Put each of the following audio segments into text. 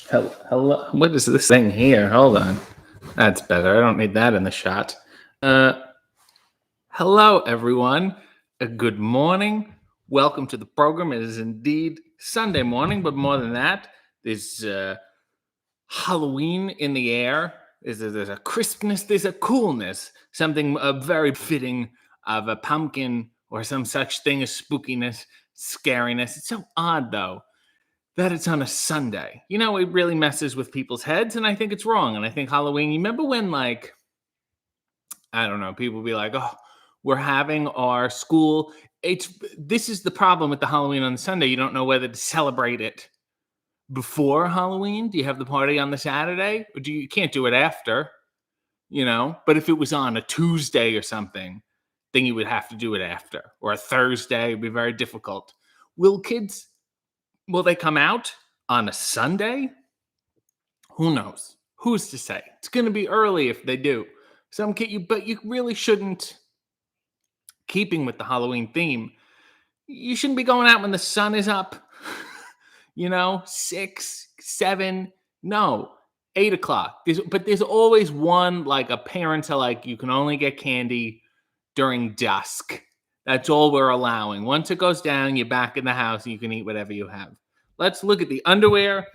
Hello. What is this thing here? Hold on. That's better. I don't need that in the shot. Uh, Hello, everyone. Good morning. Welcome to the program. It is indeed Sunday morning, but more than that, there's Halloween in the air. There's a crispness, there's a coolness, something very fitting of a pumpkin or some such thing as spookiness, scariness. It's so odd, though, that it's on a Sunday. You know, it really messes with people's heads, and I think it's wrong. And I think Halloween, you remember when, like, I don't know, people be like, oh, we're having our school. This is the problem with the Halloween on Sunday. You don't know whether to celebrate it before Halloween. Do you have the party on the Saturday? Or you can't do it after, you know? But if it was on a Tuesday or something, then you would have to do it after. Or a Thursday, it'd be very difficult. Will they come out on a Sunday? Who knows? Who's to say? It's going to be early if they do. But you really shouldn't, keeping with the Halloween theme, you shouldn't be going out when the sun is up, 6, 7, no, 8 o'clock. There's always one, like a parent like, you can only get candy during dusk. That's all we're allowing. Once it goes down, you're back in the house and you can eat whatever you have. Let's look at the underwear.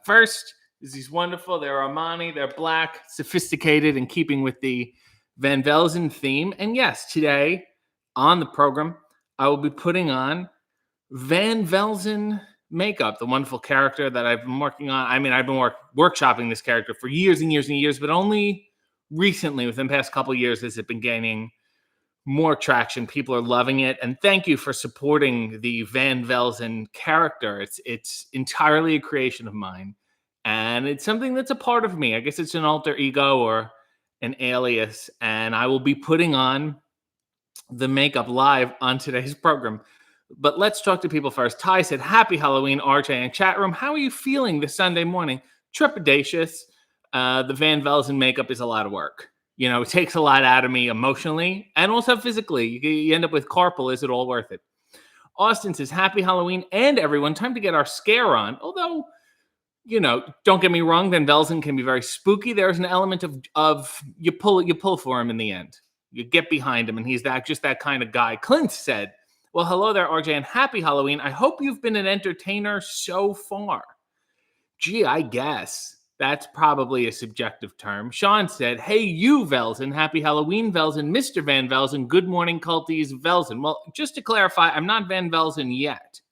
First, these wonderful. They're Armani. They're black, sophisticated, in keeping with the VanVelzen theme. And yes, today on the program, I will be putting on VanVelzen makeup, the wonderful character that I've been working on. I mean, I've been workshopping this character for years and years and years, but only recently, within the past couple of years, has it been gaining more traction. People are loving it, and thank you for supporting the VanVelzen character. It's entirely a creation of mine, and it's something that's a part of me. I guess it's an alter ego or an alias, and I will be putting on the makeup live on today's program. But let's talk to people first. Ty said, happy Halloween, RJ in chat room. How are you feeling this Sunday morning? Trepidatious. The VanVelzen makeup is a lot of work. It takes a lot out of me emotionally and also physically. You end up with carpal. Is it all worth it? Austin says, happy Halloween and everyone. Time to get our scare on. Although, don't get me wrong, VanVelzen can be very spooky. There's an element of you pull for him in the end. You get behind him, and he's just that kind of guy. Clint said, well, hello there, RJ, and happy Halloween. I hope you've been an entertainer so far. Gee, I guess. That's probably a subjective term. Sean said, hey, you, Velsen. Happy Halloweenvelzen. Mr. VanVelzen. Good morning, culties. Velsen. Well, just to clarify, I'm not VanVelzen yet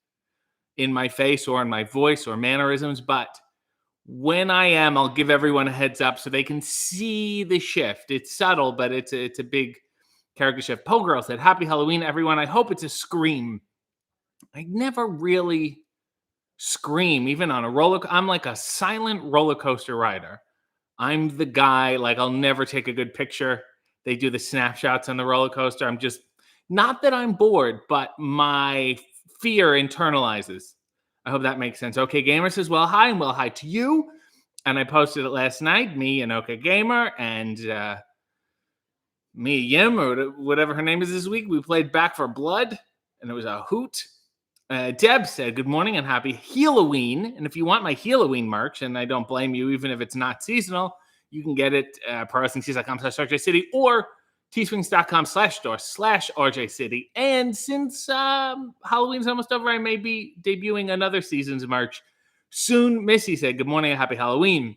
in my face or in my voice or mannerisms, but when I am, I'll give everyone a heads up so they can see the shift. It's subtle, but it's a big character shift. Poe Girl said, happy Halloween, everyone. I hope it's a scream. I never really scream, even on a roller. I'm like a silent roller coaster rider. I'm the guy, like, I'll never take a good picture. They do the snapshots on the roller coaster. I'm just, not that I'm bored, but my fear internalizes. I hope that makes sense. Okay Gamer says, well, hi, and well, hi to you. And I posted it last night, me and Okay Gamer and Mia Yim, or whatever her name is this week. We played Back for Blood, and it was a hoot. Deb said, good morning and happy Halloween. And if you want my Halloween merch, and I don't blame you, even if it's not seasonal, you can get it prowrestlingtees.com/RJCity or teesprings.com/store/RJCity. And since Halloween's almost over, I may be debuting another season's merch soon. Missy said, good morning and happy Halloween.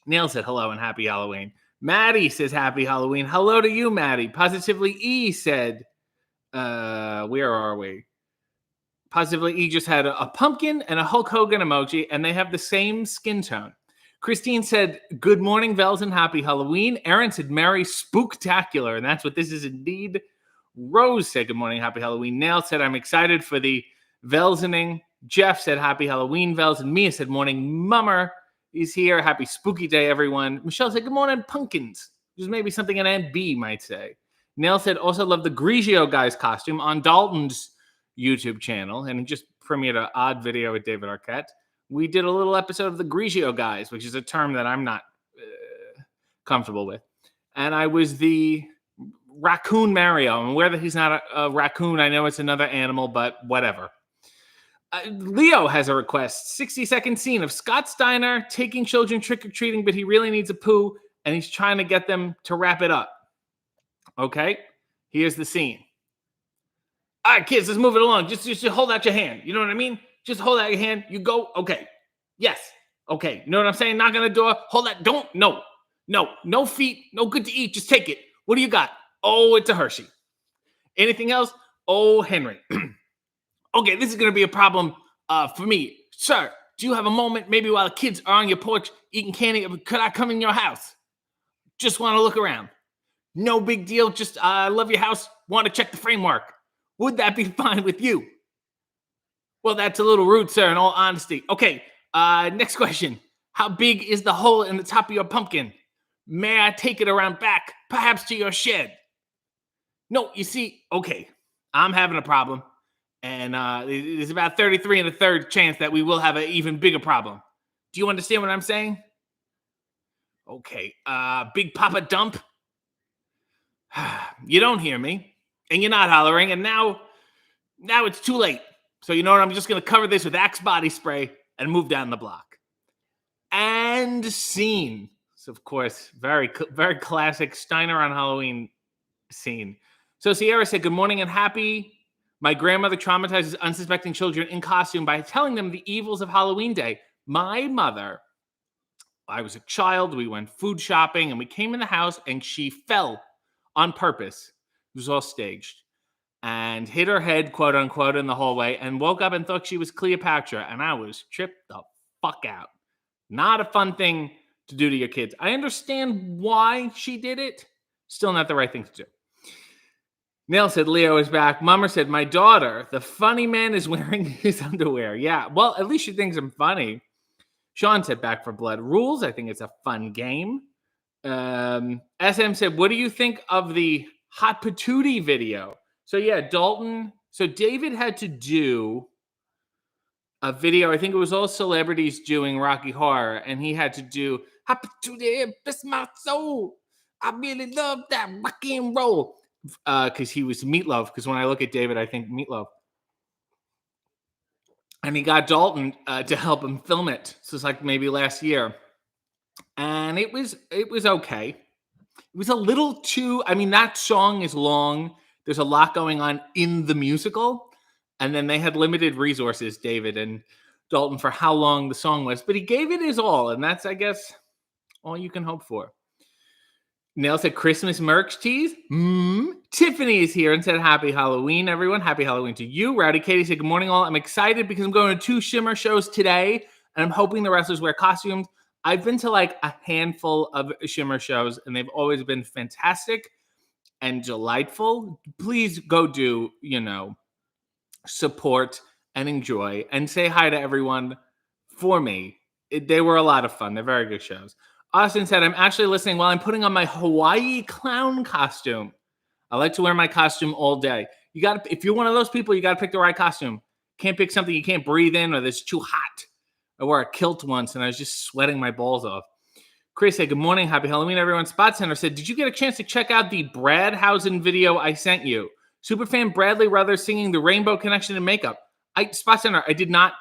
Neil said, hello and happy Halloween. Maddie says, happy Halloween. Hello to you, Maddie. Positively E said, where are we? Positively E just had a pumpkin and a Hulk Hogan emoji, and they have the same skin tone. Christine said, good morning, Velsen. Happy Halloween. Aaron said, Merry Spooktacular, and that's what this is indeed. Rose said, good morning, happy Halloween. Nail said, I'm excited for the Velsening. Jeff said, happy Halloween, Velsen. Mia said, morning, Mummer is here. Happy spooky day, everyone. Michelle said, good morning, pumpkins. Which is maybe something an Aunt B might say. Nail said, also love the Grigio guy's costume on Dalton's YouTube channel, and he just premiered an odd video with David Arquette. We did a little episode of the Grigio guys, which is a term that I'm not comfortable with. And I was the raccoon Mario. I'm aware that he's not a raccoon. I know it's another animal, but whatever. Leo has a request. 60-second scene of Scott Steiner taking children trick-or-treating, but he really needs a poo, and he's trying to get them to wrap it up. Okay? Here's the scene. All right, kids, let's move it along. Just hold out your hand. You know what I mean? Just hold out your hand. You go. Okay. Yes. Okay. You know what I'm saying? Knock on the door. Hold that. Don't. No. No feet. No good to eat. Just take it. What do you got? Oh, it's a Hershey. Anything else? Oh, Henry. Okay, this is going to be a problem for me. Sir, do you have a moment maybe while the kids are on your porch eating candy? Could I come in your house? Just want to look around. No big deal. Just love your house. Want to check the framework. Would that be fine with you? Well, that's a little rude, sir, in all honesty. Okay, next question. How big is the hole in the top of your pumpkin? May I take it around back, perhaps to your shed? No, you see, okay, I'm having a problem. And there's about 33 and a third chance that we will have an even bigger problem. Do you understand what I'm saying? Okay, Big Papa Dump? You don't hear me. And you're not hollering, and now it's too late. So you know what? I'm just going to cover this with Axe body spray and move down the block. And scene. So, of course, very, very classic Steiner on Halloween scene. So Sierra said, good morning and happy. My grandmother traumatizes unsuspecting children in costume by telling them the evils of Halloween Day. My mother, I was a child, we went food shopping, and we came in the house, and she fell on purpose. It was all staged. And hit her head, quote unquote, in the hallway and woke up and thought she was Cleopatra. And I was tripped the fuck out. Not a fun thing to do to your kids. I understand why she did it. Still not the right thing to do. Neil said, Leo is back. Mummer said, my daughter, the funny man is wearing his underwear. Yeah, well, at least she thinks I'm funny. Sean said, back for blood rules. I think it's a fun game. SM said, what do you think of the Hot Patootie video? So yeah, Dalton. So David had to do a video. I think it was all celebrities doing Rocky Horror, and he had to do Hot Patootie, bless my soul. I really love that rock and roll. Because he was Meatloaf. Because when I look at David, I think Meatloaf. And he got Dalton to help him film it. So it's like maybe last year, and it was okay. It was a little too. I mean, that song is long. There's a lot going on in the musical. And then they had limited resources, David and Dalton, for how long the song was. But he gave it his all. And that's, I guess, all you can hope for. Nell said, Christmas merch tees. Tiffany is here and said, happy Halloween, everyone. Happy Halloween to you. Rowdy Katie said, good morning, all. I'm excited because I'm going to 2 Shimmer shows today. And I'm hoping the wrestlers wear costumes. I've been to like a handful of Shimmer shows. And they've always been fantastic and delightful. Please go do, support and enjoy and say hi to everyone for me. They were a lot of fun. They're very good shows. Austin said, I'm actually listening while I'm putting on my Hawaii clown costume. I like to wear my costume all day. If you're one of those people, you got to pick the right costume. Can't pick something you can't breathe in or that's too hot. I wore a kilt once and I was just sweating my balls off. Chris said, good morning. Happy Halloween, everyone. Spot Center said, did you get a chance to check out the Bradhausen video I sent you? Superfan Bradley Ruther singing the Rainbow Connection in makeup. Spot Center, I did not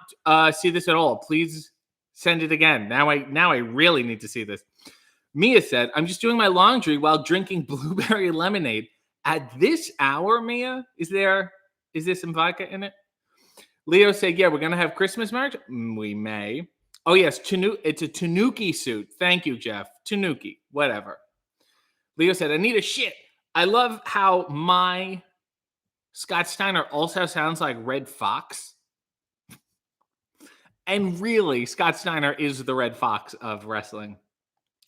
see this at all. Please send it again. Now I really need to see this. Mia said, I'm just doing my laundry while drinking blueberry lemonade. At this hour, Mia, is there some vodka in it? Leo said, yeah, we're going to have Christmas merch. We may. Oh, yes. It's a Tanuki suit. Thank you, Jeff. Tanuki. Whatever. Leo said, I need a shit. I love how my Scott Steiner also sounds like Red Fox. And really, Scott Steiner is the Red Fox of wrestling.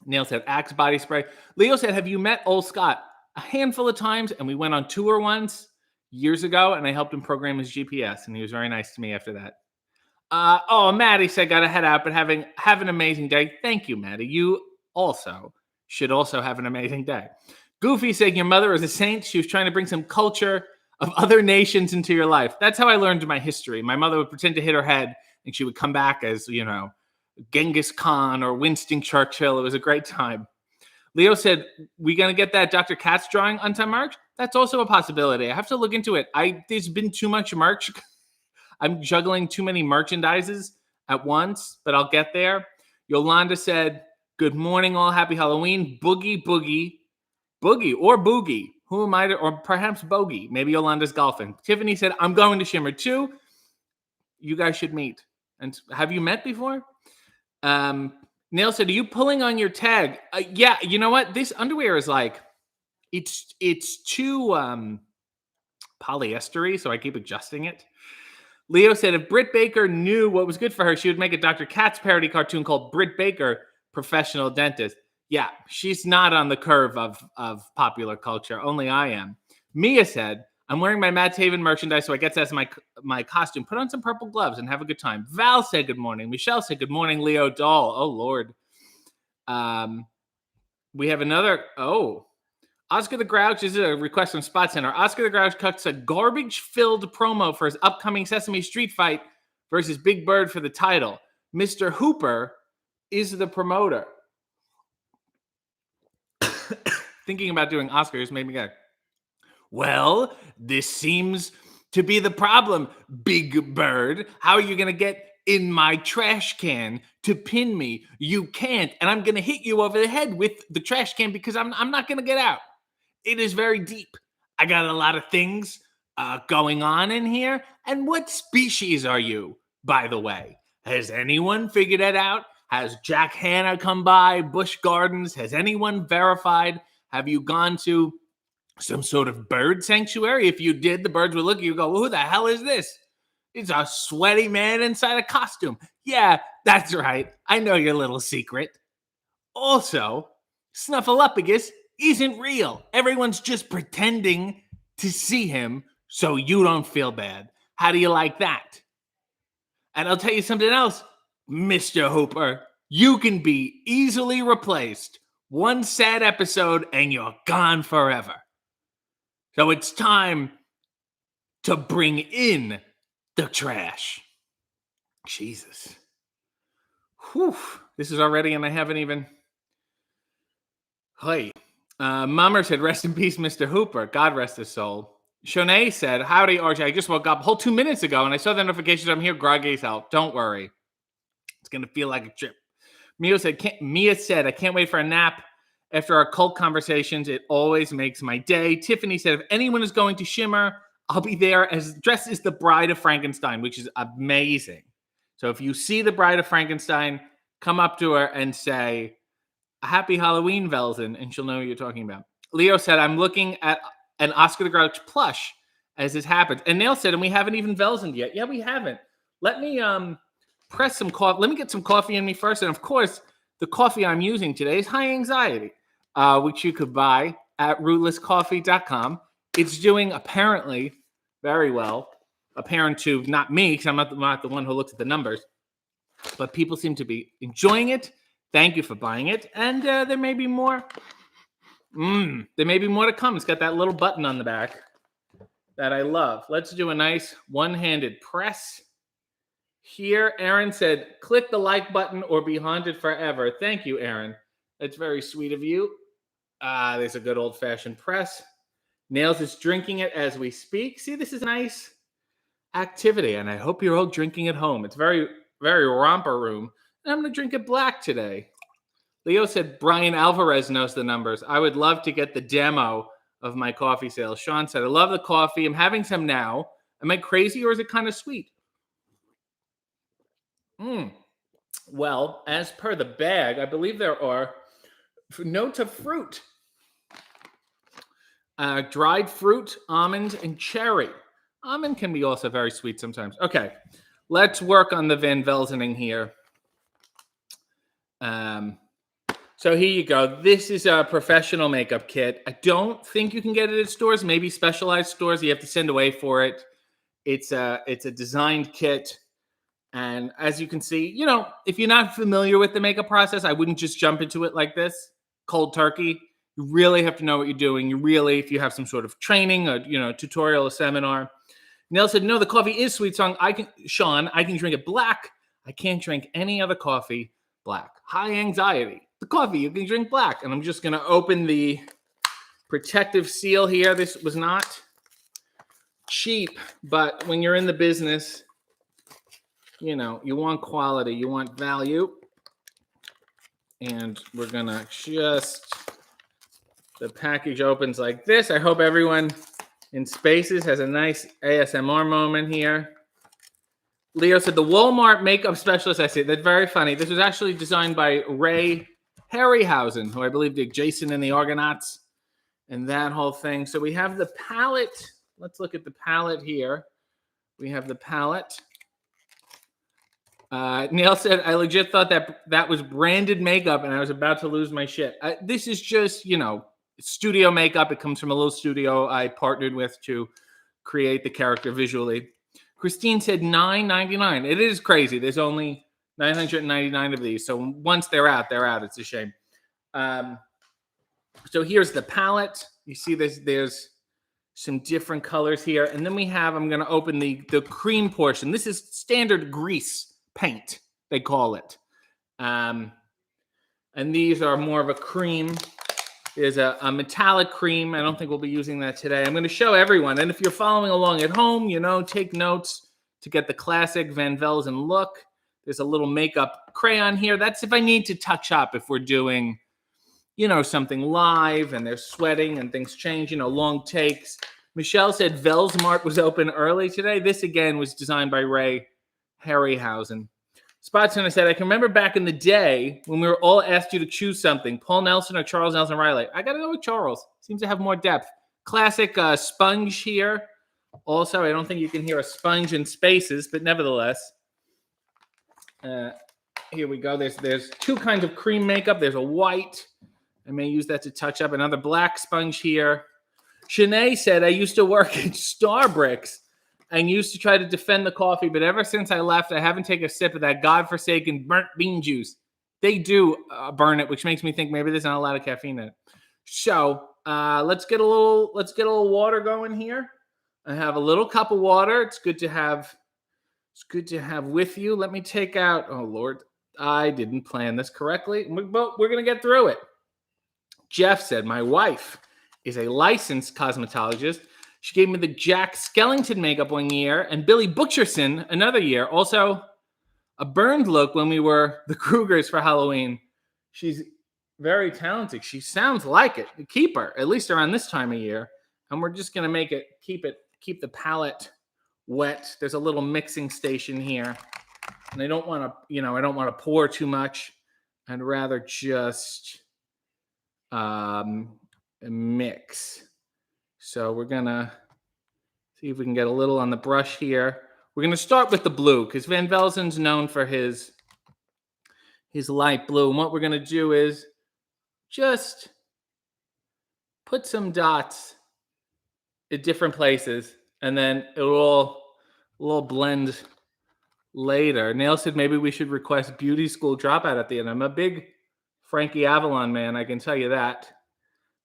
Neil said, Axe body spray. Leo said, have you met old Scott? A handful of times, and we went on tour once years ago, and I helped him program his GPS, and he was very nice to me after that. Maddie said, gotta head out, but have an amazing day. Thank you, Maddie. You also should also have an amazing day. Goofy said, your mother is a saint. She was trying to bring some culture of other nations into your life. That's how I learned my history. My mother would pretend to hit her head, and she would come back as, Genghis Khan or Winston Churchill. It was a great time. Leo said, we going to get that Dr. Katz drawing on time merch? That's also a possibility. I have to look into it. There's been too much merch. I'm juggling too many merchandises at once, but I'll get there. Yolanda said, good morning, all. Happy Halloween. Boogie, boogie, boogie, or boogie. Who am I to, or perhaps bogey. Maybe Yolanda's golfing. Tiffany said, I'm going to Shimmer too. You guys should meet. And have you met before? Neil said, are you pulling on your tag? Yeah, you know what? This underwear is like, it's too polyestery, so I keep adjusting it. Leo said, if Britt Baker knew what was good for her, she would make a Dr. Katz parody cartoon called Britt Baker, Professional Dentist. Yeah, she's not on the curve of popular culture. Only I am. Mia said, I'm wearing my Matt Taven merchandise, so I get to ask my costume. Put on some purple gloves and have a good time. Val said good morning. Michelle said good morning. Leo Doll. Oh, Lord. We have another. Oh, Oscar the Grouch. This is a request from Spot Center. Oscar the Grouch cuts a garbage-filled promo for his upcoming Sesame Street fight versus Big Bird for the title. Mr. Hooper is the promoter. Thinking about doing Oscars made me go, well, this seems to be the problem, Big Bird. How are you going to get in my trash can to pin me? You can't, and I'm going to hit you over the head with the trash can because I'm not going to get out. It is very deep. I got a lot of things going on in here. And what species are you, by the way? Has anyone figured it out? Has Jack Hanna come by? Busch Gardens? Has anyone verified? Have you gone to some sort of bird sanctuary? If you did, the birds would look at you and go, well, who the hell is this? It's a sweaty man inside a costume. Yeah, that's right. I know your little secret. Also, Snuffleupagus isn't real. Everyone's just pretending to see him so you don't feel bad. How do you like that? And I'll tell you something else, Mr. Hooper. You can be easily replaced. One sad episode and you're gone forever. So it's time to bring in the trash. Jesus. Whew. This is already, and I haven't even. Hey. Mummer said, rest in peace, Mr. Hooper. God rest his soul. Shanae said, howdy, RJ. I just woke up a whole 2 minutes ago, and I saw the notifications. I'm here groggy as hell. Don't worry. It's going to feel like a trip. Mia said, I can't wait for a nap. After our cult conversations, it always makes my day. Tiffany said, if anyone is going to Shimmer, I'll be there dressed as the Bride of Frankenstein, which is amazing. So if you see the Bride of Frankenstein, come up to her and say, happy Halloweenvelzen, and she'll know what you're talking about. Leo said, I'm looking at an Oscar the Grouch plush as this happens. And Nail said, and we haven't even Velsened yet. Yeah, we haven't. Let me press some coffee. Let me get some coffee in me first. And of course, the coffee I'm using today is High Anxiety, which you could buy at rootlesscoffee.com. It's doing apparently very well. Apparent to not me, because I'm not the one who looks at the numbers. But people seem to be enjoying it. Thank you for buying it. And there may be more. There may be more to come. It's got that little button on the back that I love. Let's do a nice one-handed press. Here, Aaron said, click the like button or be haunted forever. Thank you, Aaron. That's very sweet of you. There's a good old-fashioned press. Nails is drinking it as we speak. See, this is a nice activity, and I hope you're all drinking at home. It's very, very romper room. And I'm going to drink it black today. Leo said Brian Alvarez knows the numbers. I would love to get the demo of my coffee sales. Sean said, I love the coffee. I'm having some now. Am I crazy or is it kind of sweet? Well, as per the bag, I believe there are notes of fruit. Dried fruit, almond, and cherry. Almond can be also very sweet sometimes. Okay, let's work on the VanVelzening here. So here you go. This is a professional makeup kit. I don't think you can get it at stores, maybe specialized stores. You have to send away for it. It's a designed kit. And as you can see, you know, if you're not familiar with the makeup process, I wouldn't just jump into it like this, cold turkey. You really have to know what you're doing. You really, if you have some sort of training, or, you know, tutorial or seminar. Neil said, no, the coffee is sweet. Sean, I can drink it black. I can't drink any other coffee black. High anxiety. The coffee, you can drink black. And I'm just going to open the protective seal here. This was not cheap, but when you're in the business, you want quality, you want value. And we're going to the package opens like this. I hope everyone in Spaces has a nice ASMR moment here. Leo said, the Walmart makeup specialist, I say, that's very funny. This was actually designed by Ray Harryhausen, who I believe did Jason and the Argonauts and that whole thing. So we have the palette. Let's look at the palette here. We have the palette. Neil said, I legit thought that was branded makeup and I was about to lose my shit. This is just, studio makeup. It comes from a little studio I partnered with to create the character visually. Christine said $9.99. It is crazy. There's only 999 of these. So once they're out, they're out. It's a shame. So here's the palette. You see there's some different colors here. And then I'm going to open the cream portion. This is standard grease paint, they call it. And these are more of a cream. There's a metallic cream. I don't think we'll be using that today. I'm going to show everyone. And if you're following along at home, take notes to get the classic VanVelzen look. There's a little makeup crayon here. That's if I need to touch up, if we're doing, something live and they're sweating and things change, long takes. Michelle said Velsmart was open early today. This, again, was designed by Ray Harryhausen. Spotson said, I can remember back in the day when we were all asked you to choose something, Paul Nelson or Charles Nelson Riley. I got to go with Charles. Seems to have more depth. Classic sponge here. Also, I don't think you can hear a sponge in Spaces, but nevertheless. Here we go. There's two kinds of cream makeup. There's a white. I may use that to touch up. Another black sponge here. Shanae said, I used to work at Starbricks and used to try to defend the coffee, but ever since I left, I haven't taken a sip of that godforsaken burnt bean juice. They do burn it, which makes me think maybe there's not a lot of caffeine in it. So let's get a little water going here. I have a little cup of water. It's good to have with you. Let me take out. Oh Lord, I didn't plan this correctly, but we're gonna get through it. Jeff said, my wife is a licensed cosmetologist. She gave me the Jack Skellington makeup one year and Billy Butcherson another year. Also, a burned look when we were the Krugers for Halloween. She's very talented. She sounds like it. Keep her, at least around this time of year. And we're just going to keep the palette wet. There's a little mixing station here. And I don't want to pour too much. I'd rather just mix. So we're going to see if we can get a little on the brush here. We're going to start with the blue because VanVelzen's known for his light blue. And what we're going to do is just put some dots at different places and then it will all blend later. Nail said maybe we should request beauty school dropout at the end. I'm a big Frankie Avalon man, I can tell you that.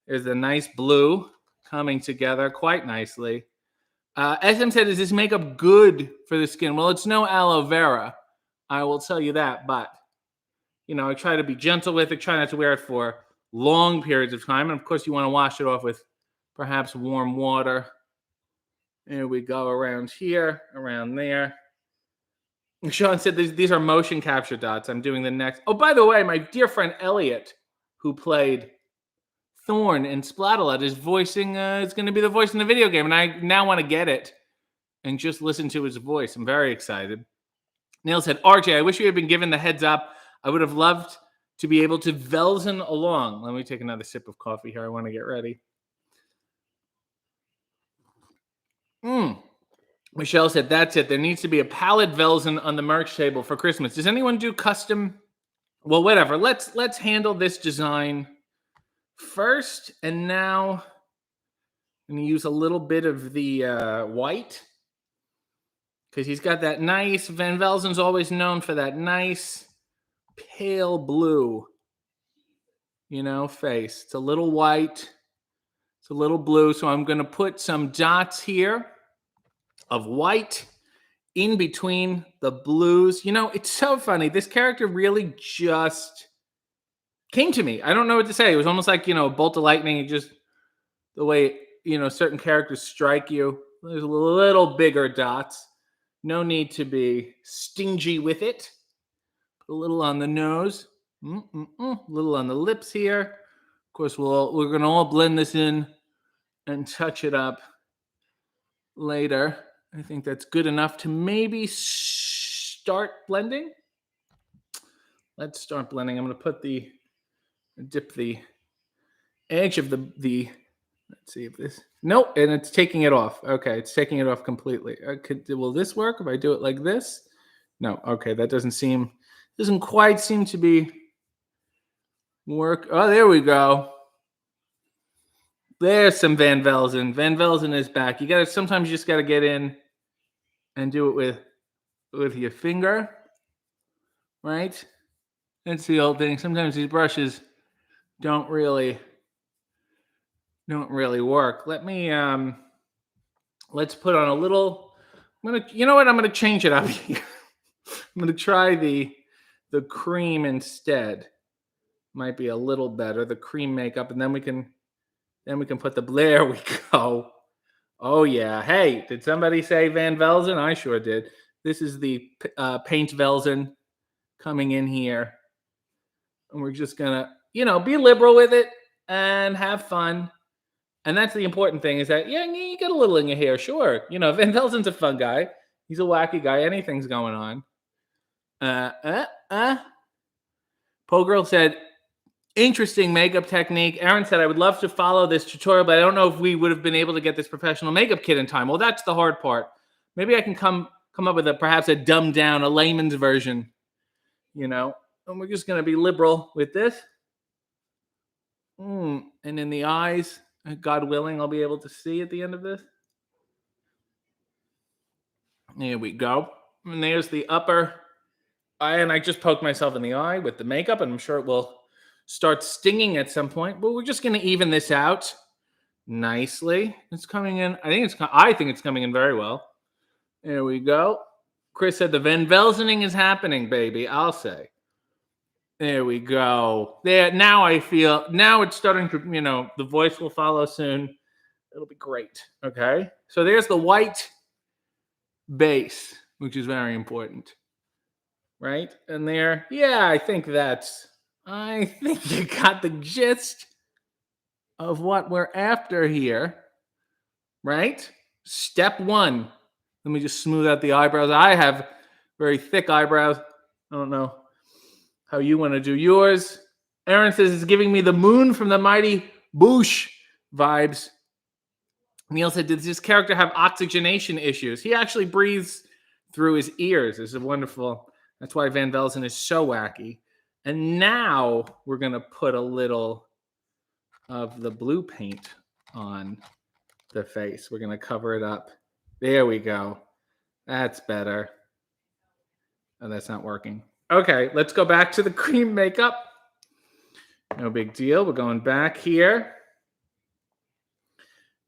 There's a nice blue coming together quite nicely. SM said, is this makeup good for the skin? Well, it's no aloe vera. I will tell you that. But, I try to be gentle with it. Try not to wear it for long periods of time. And, of course, you want to wash it off with perhaps warm water. There we go, around here, around there. Sean said these are motion capture dots. I'm doing the next. Oh, by the way, my dear friend Elliot, who played Thorn in Splatterlot, is voicing, is going to be the voice in the video game. And I now want to get it and just listen to his voice. I'm very excited. Neil said, RJ, I wish you had been given the heads up. I would have loved to be able to Velsen along. Let me take another sip of coffee here. I want to get ready. Michelle said, that's it. There needs to be a palette Velsen on the merch table for Christmas. Does anyone do custom? Well, whatever. Let's handle this design first. And now I'm going to use a little bit of the white because he's got that nice, VanVelzen's always known for that nice pale blue, face. It's a little white. It's a little blue. So I'm going to put some dots here of white in between the blues. It's so funny. This character really just came to me. I don't know what to say. It was almost like, a bolt of lightning. It just, the way, certain characters strike you. There's a little bigger dots. No need to be stingy with it. Put a little on the nose. A little on the lips here. Of course, we're going to all blend this in and touch it up later. I think that's good enough to maybe start blending. Let's start blending. I'm going to dip the edge of the let's see if this, nope, and it's taking it off. Okay, it's taking it off completely. Will this work if I do it like this? No, okay, that doesn't quite seem to be work. Oh, there we go. There's some VanVelzen. VanVelzen is back. Sometimes you just gotta get in and do it with your finger, right? That's the old thing. Sometimes these brushes don't really work. Let's put on a little. You know what? I'm gonna change it up here. I'm gonna try the cream instead. Might be a little better. The cream makeup, and then we can put the. There we go. Oh yeah. Hey, did somebody say VanVelzen? I sure did. This is the Paint Velsen coming in here, and we're just gonna, be liberal with it and have fun. And that's the important thing, is that, you get a little in your hair, sure. VanVelzen's a fun guy. He's a wacky guy. Anything's going on. Po Girl said, interesting makeup technique. Aaron said, I would love to follow this tutorial, but I don't know if we would have been able to get this professional makeup kit in time. Well, that's the hard part. Maybe I can come up with perhaps a dumbed down, a layman's version, and we're just going to be liberal with this. And in the eyes, God willing, I'll be able to see at the end of this. There we go. And there's the upper eye. And I just poked myself in the eye with the makeup, and I'm sure it will start stinging at some point. But we're just going to even this out nicely. It's coming in. I think it's coming in very well. There we go. Chris said the VanVelzening is happening, baby. I'll say. There we go. There. Now it's starting to, the voice will follow soon. It'll be great. Okay. So there's the white base, which is very important. Right? And there, I think you got the gist of what we're after here. Right? Step one. Let me just smooth out the eyebrows. I have very thick eyebrows. I don't know how you want to do yours. Aaron says it's giving me the Moon from the Mighty Boosh vibes. Neil said, does this character have oxygenation issues? He actually breathes through his ears. This is wonderful. That's why VanVelzen is so wacky. And now we're going to put a little of the blue paint on the face. We're going to cover it up. There we go. That's better. Oh, that's not working. Okay, let's go back to the cream makeup. No big deal. We're going back here.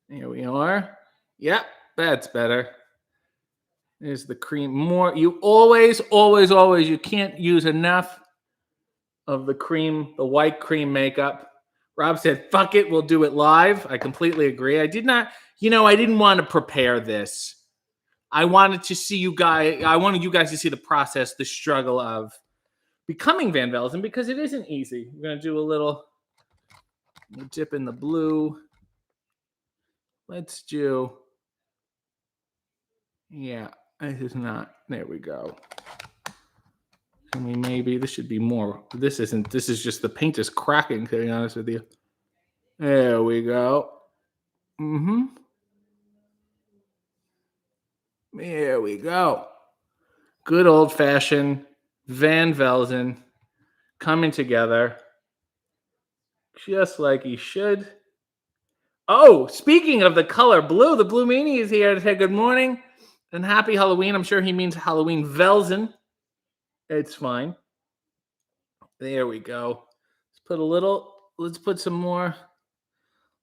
Here we are. Yep, that's better. There's the cream. More. You always, you can't use enough of the cream, the white cream makeup. Rob said, fuck it, we'll do it live. I completely agree. I didn't want to prepare this. I wanted you guys to see the process, the struggle of becoming VanVelzen, because it isn't easy. We're going to do a little dip in the blue. Let's do, this is not, there we go. This should be more. This is just the paint is cracking, to be honest with you. There we go. There we go. Good old-fashioned VanVelzen coming together just like he should. Oh, speaking of the color blue, the Blue Meanie is here to say good morning and happy Halloween. I'm sure he means Halloweenvelzen. It's fine. There we go. Let's put some more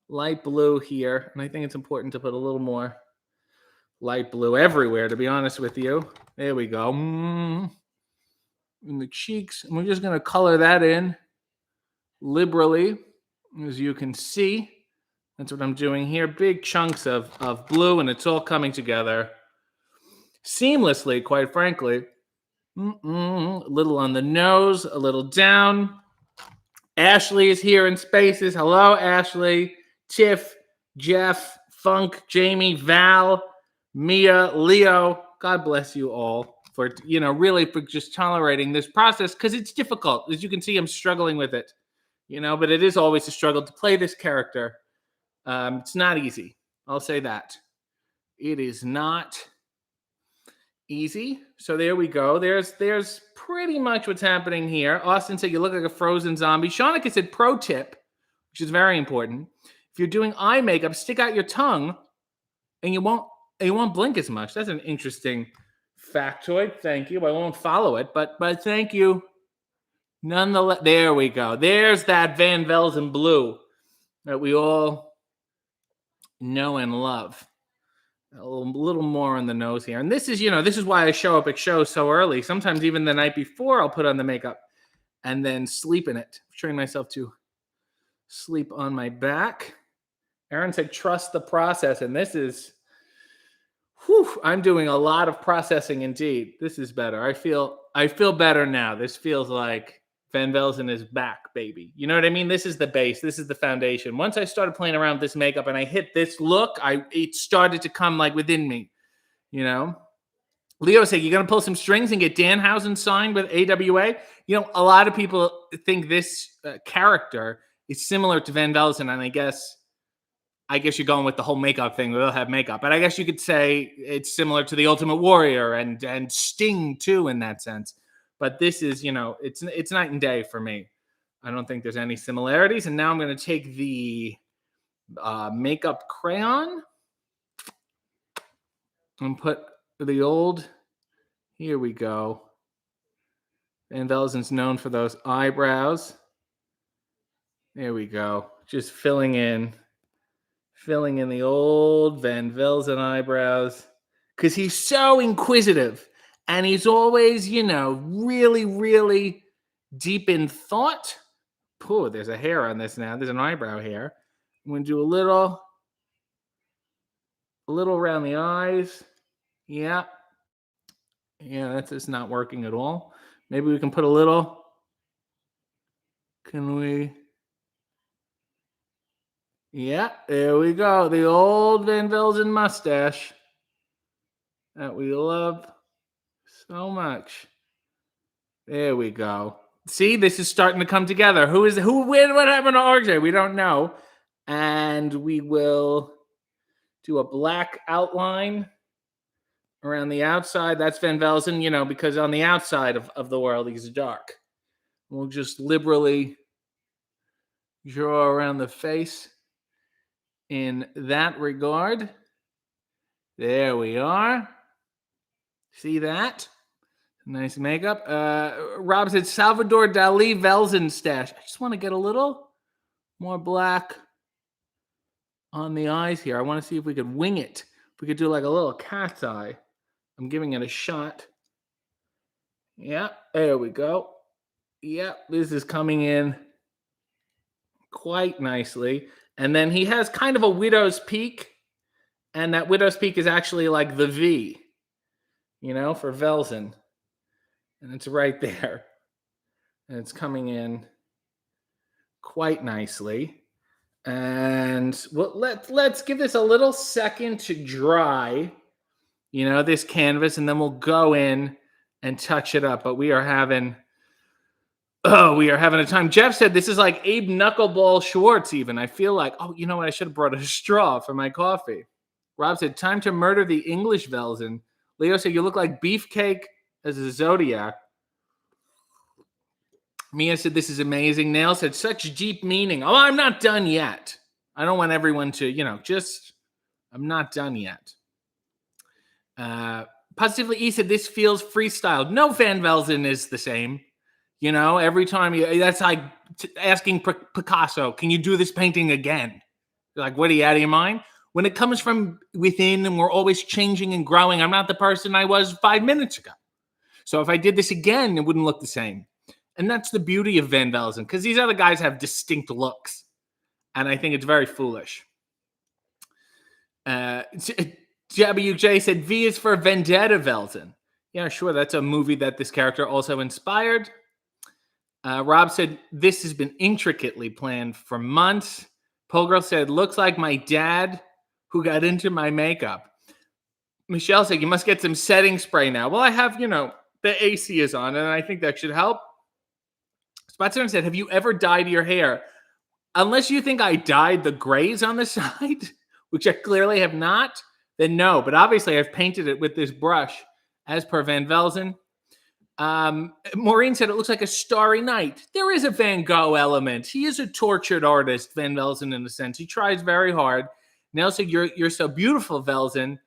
light blue here. And I think it's important to put a little more light blue everywhere, to be honest with you. There we go. In the cheeks. And we're just going to color that in liberally, as you can see. That's what I'm doing here. Big chunks of blue, and it's all coming together. seamlessly, quite frankly. A little on the nose, a little down. Ashley is here in spaces. Hello, Ashley, Tiff, Jeff, Funk, Jamie, Val, Mia, Leo. God bless you all for, really for just tolerating this process, because it's difficult. As you can see, I'm struggling with it, but it is always a struggle to play this character. It's not easy. I'll say that. It is not easy. So there we go. There's pretty much what's happening here. Austin said you look like a frozen zombie. Shanika said pro tip, which is very important. If you're doing eye makeup, stick out your tongue and you won't blink as much. That's an interesting factoid. Thank you. I won't follow it, but thank you. Nonetheless, there we go. There's that VanVelzen blue that we all know and love. A little more on the nose here. And this is why I show up at shows so early. Sometimes even the night before, I'll put on the makeup and then sleep in it. Train myself to sleep on my back. Aaron said, trust the process. And this is, I'm doing a lot of processing indeed. This is better. I feel better now. This feels like VanVelzen is back, baby. You know what I mean? This is the base. This is the foundation. Once I started playing around with this makeup and I hit this look, it started to come like within me, Leo said, you're going to pull some strings and get Danhausen signed with AWA? A lot of people think this character is similar to VanVelzen, and I guess you're going with the whole makeup thing. We'll have makeup. But I guess you could say it's similar to the Ultimate Warrior and Sting, too, in that sense. But this is, it's night and day for me. I don't think there's any similarities. And now I'm going to take the makeup crayon and put the old, here we go. VanVelzen's known for those eyebrows. There we go. Just filling in the old VanVelzen eyebrows. Because he's so inquisitive. And he's always, really, really deep in thought. There's a hair on this now. There's an eyebrow hair. I'm going to do a little around the eyes. Yeah. That's just not working at all. Maybe we can put a little. Can we? Yeah, there we go. The old VanVelzen mustache that we love so much. There we go. See, this is starting to come together. What happened to RJ? We don't know. And we will do a black outline around the outside. That's VanVelzen, because on the outside of the world, he's dark. We'll just liberally draw around the face in that regard. There we are. See that? Nice makeup. Rob said Salvador Dali Velsen stash. I just want to get a little more black on the eyes here. I want to see if we could wing it. If we could do like a little cat's eye. I'm giving it a shot. Yeah, there we go. Yeah, this is coming in quite nicely. And then he has kind of a widow's peak. And that widow's peak is actually like the V, for Velsen. And it's right there. And it's coming in quite nicely. And let's give this a little second to dry, this canvas, and then we'll go in and touch it up. But we are having a time. Jeff said this is like Abe Knuckleball Schwartz even. I feel like, you know what? I should have brought a straw for my coffee. Rob said, time to murder the English Velsen. Leo said, you look like beefcake as a Zodiac. Mia said, this is amazing. Nail said, such deep meaning. I'm not done yet. I don't want everyone to, I'm not done yet. Positively E said, this feels freestyled. No VanVelzen is the same. Every time that's like asking Picasso, can you do this painting again? You're like, what, are you out of your mind? When it comes from within and we're always changing and growing, I'm not the person I was 5 minutes ago. So if I did this again, it wouldn't look the same. And that's the beauty of VanVelzen, because these other guys have distinct looks. And I think it's very foolish. WJ said V is for Vendetta Velzen. Yeah, sure. That's a movie that this character also inspired. Rob said, this has been intricately planned for months. Polgirl said, looks like my dad who got into my makeup. Michelle said, you must get some setting spray now. Well, I have, the AC is on, and I think that should help. Spotson said, have you ever dyed your hair? Unless you think I dyed the grays on the side, which I clearly have not, then no. But obviously, I've painted it with this brush, as per VanVelzen. Maureen said, it looks like a starry night. There is a Van Gogh element. He is a tortured artist, VanVelzen, in a sense. He tries very hard. Nell said, you're so beautiful, Velzen.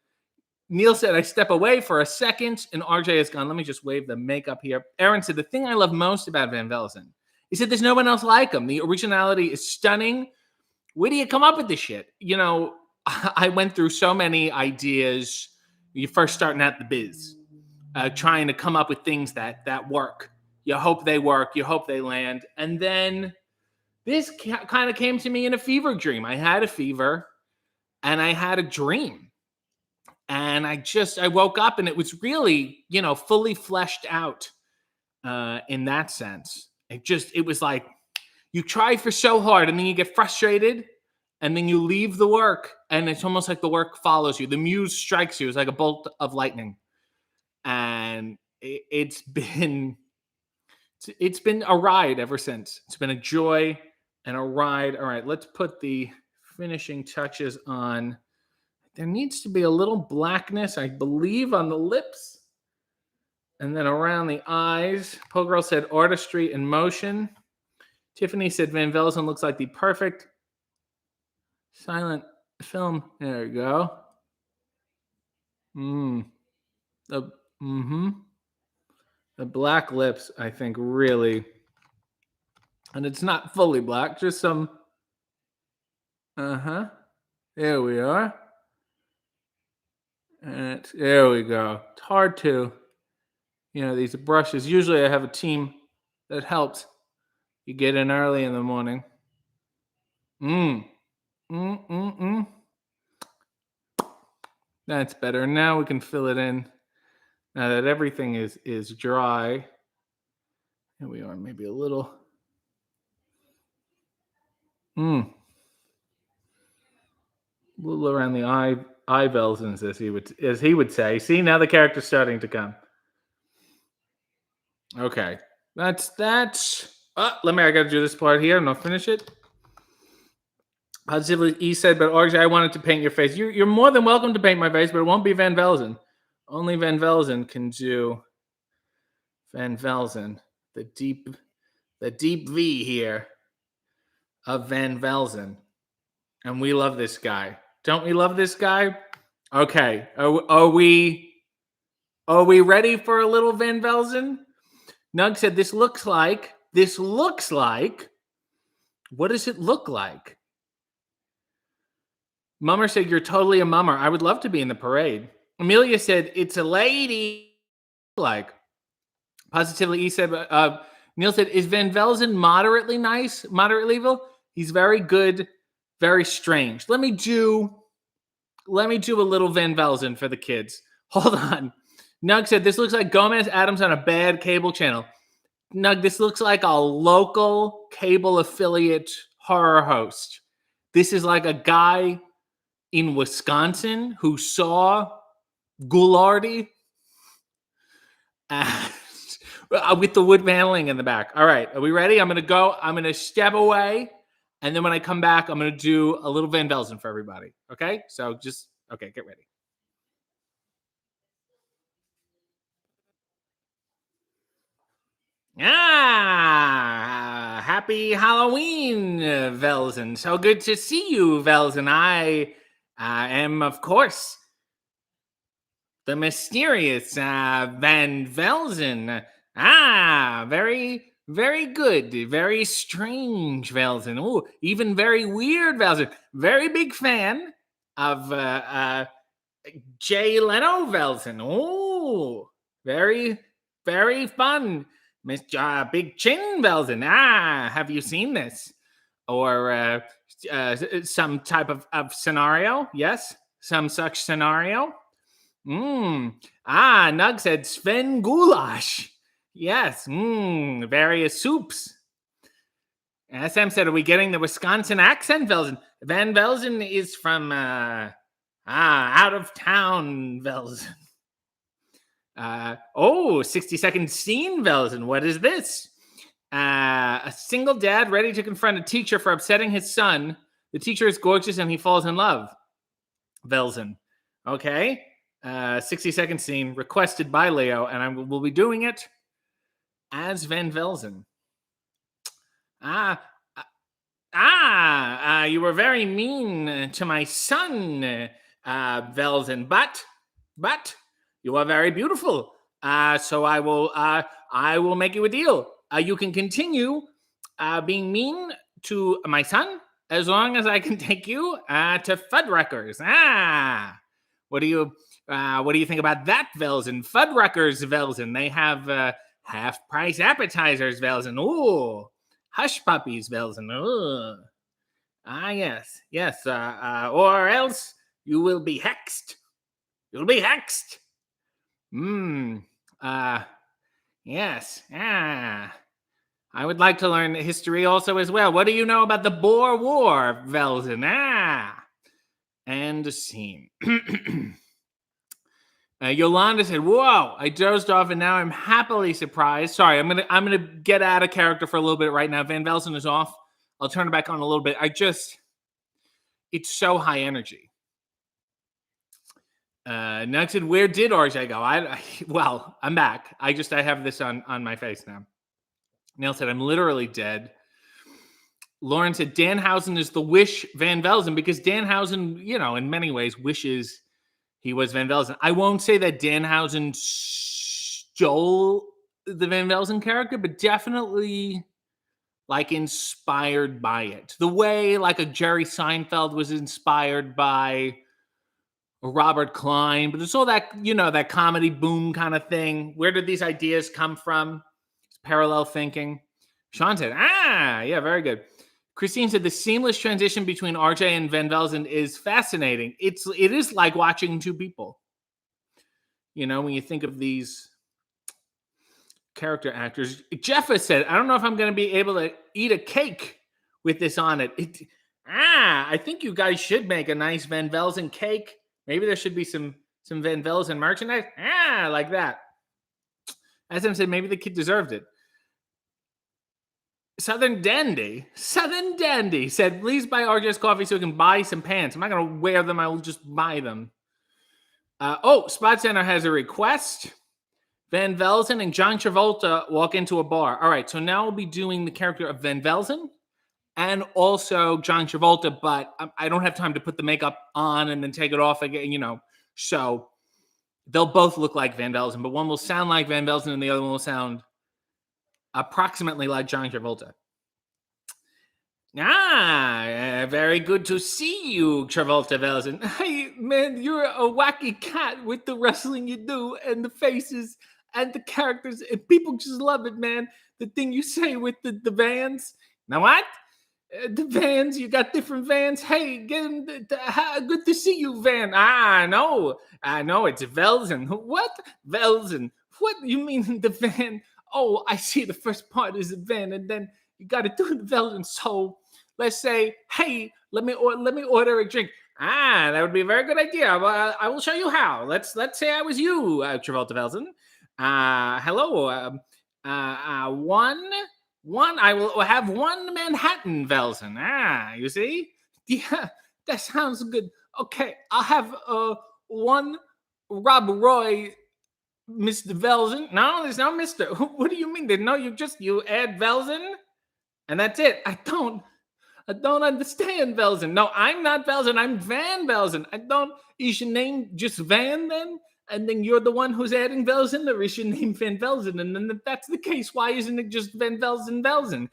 Neil said, I step away for a second, and RJ has gone. Let me just wave the makeup here. Aaron said, the thing I love most about VanVelzen, he said, there's no one else like him. The originality is stunning. Where do you come up with this shit? I went through so many ideas. You first starting out the biz, trying to come up with things that work. You hope they work. You hope they land. And then this kind of came to me in a fever dream. I had a fever, and I had a dream. And I woke up, and it was really, fully fleshed out in that sense. It was like you try for so hard, and then you get frustrated, and then you leave the work, and it's almost like the work follows you. The muse strikes you. It's like a bolt of lightning. And it's been a ride ever since. It's been a joy and a ride. All right, let's put the finishing touches on. There needs to be a little blackness, I believe, on the lips. And then around the eyes. Pogirl said artistry in motion. Tiffany said VanVelzen looks like the perfect silent film. There you go. The black lips, I think, really. And it's not fully black, just some. There we are. And there we go. It's hard to, these brushes. Usually I have a team that helps. You get in early in the morning. That's better. Now we can fill it in. Now that everything is dry. Here we are, maybe a little. A little around the eye Velsens, as he would say. See, now the character's starting to come. Okay. That's I gotta do this part here and I'll finish it. Positively, he said, but RJ, I wanted to paint your face. You're more than welcome to paint my face, but it won't be VanVelzen. Only VanVelzen can do VanVelzen. The deep V here of VanVelzen. And we love this guy. Don't we love this guy? Okay. Are we ready for a little VanVelzen? Nug said, this looks like. What does it look like? Mummer said, you're totally a mummer. I would love to be in the parade. Amelia said, it's a lady. Like, positively, he said, Neil said, is VanVelzen moderately nice, moderately evil? He's very good, very strange. Let me do a little VanVelzen for the kids. Hold on. Nug said, this looks like Gomez Adams on a bad cable channel. Nug, this looks like a local cable affiliate horror host. This is like a guy in Wisconsin who saw Ghoulardi with the wood paneling in the back. All right, are we ready? I'm going to go. I'm going to step away. And then when I come back, I'm going to do a little VanVelzen for everybody. Okay? So get ready. Happy Halloween, Velsen. So good to see you, Velsen. I am, of course, the mysterious VanVelzen. Very, very good. Very strange, Velsen. Oh, even very weird, Velsen. Very big fan of Jay Leno, Velsen. Oh, very, very fun. Mr. Big Chin Velzen. Have you seen this? Or some type of scenario? Yes? some such scenario. Nug said Sven Goulash. Yes. Various soups. SM said, are we getting the Wisconsin accent, Velsen? VanVelzen is from out of town, Velsen. 60-second scene, Velsen. What is this? A single dad ready to confront a teacher for upsetting his son. The teacher is gorgeous and he falls in love. Velsen. Okay. 60-second scene requested by Leo, and I will be doing it as VanVelzen. You were very mean to my son, Velsen, but you are very beautiful. So I will make you a deal. You can continue being mean to my son as long as I can take you to Fuddruckers. What do you think about that, Velsen? Fuddruckers, Velsen. They have half-price appetizers, Velsen. Ooh, hush puppies, Velsen. Ooh. Yes. Or else you will be hexed. You'll be hexed. Yes. I would like to learn history also as well. What do you know about the Boer War, Velsen? And a scene. Yolanda said, "Whoa! I dozed off, and now I'm happily surprised." Sorry, I'm gonna get out of character for a little bit right now. VanVelzen is off. I'll turn it back on a little bit. It's so high energy. Nug said, "Where did RJ go?" Well, I'm back. I have this on my face now. Neil said, "I'm literally dead." Lauren said, "Danhausen is the wish VanVelzen because Danhausen, in many ways wishes he was VanVelzen." I won't say that Danhausen stole the VanVelzen character, but definitely inspired by it. The way a Jerry Seinfeld was inspired by Robert Klein, but it's all that, that comedy boom kind of thing. Where did these ideas come from? It's parallel thinking. Sean said, yeah, very good. Christine said the seamless transition between RJ and VanVelzen is fascinating. It is like watching two people. When you think of these character actors. Jeff has said, I don't know if I'm going to be able to eat a cake with this on it. I think you guys should make a nice VanVelzen cake. Maybe there should be some VanVelzen merchandise. Like that. As I said, maybe the kid deserved it. Southern Dandy said, please buy RJ's coffee so we can buy some pants. I'm not going to wear them. I will just buy them. Spot Center has a request. VanVelzen and John Travolta walk into a bar. All right, so now we'll be doing the character of VanVelzen and also John Travolta, but I don't have time to put the makeup on and then take it off again, So they'll both look like VanVelzen, but one will sound like VanVelzen and the other one will sound approximately like John Travolta. Very good to see you, Travolta Velsen. Hey, man, you're a wacky cat with the wrestling you do and the faces and the characters, and people just love it, man. The thing you say with the vans. Now what? The vans, you got different vans. Hey, good to see you, Van. I know, it's Velsen. What? Velsen. What you mean the van? Oh, I see the first part is the van, and then you got to do the Velsen. So let's say, hey, let me order a drink. That would be a very good idea. I will show you how. Let's say I was you, Travolta Velsen. Hello. One. I will have one Manhattan Velsen. You see? Yeah, that sounds good. Okay, I'll have one Rob Roy. Mr. Velsen? No, there's no Mr. What do you mean? No, you add Velsen, and that's it. I don't understand Velsen. No, I'm not Velsen. I'm VanVelzen. Is your name just Van then? And then you're the one who's adding Velsen, or is your name VanVelzen? And then if that's the case, why isn't it just VanVelzen?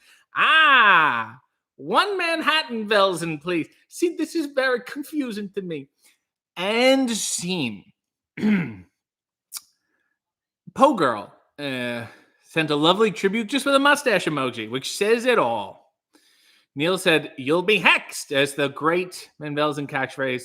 One Manhattan Velsen, please. See, this is very confusing to me. And scene. Poe Girl sent a lovely tribute just with a mustache emoji, which says it all. Neil said, you'll be hexed, as the great VanVelzen catchphrase.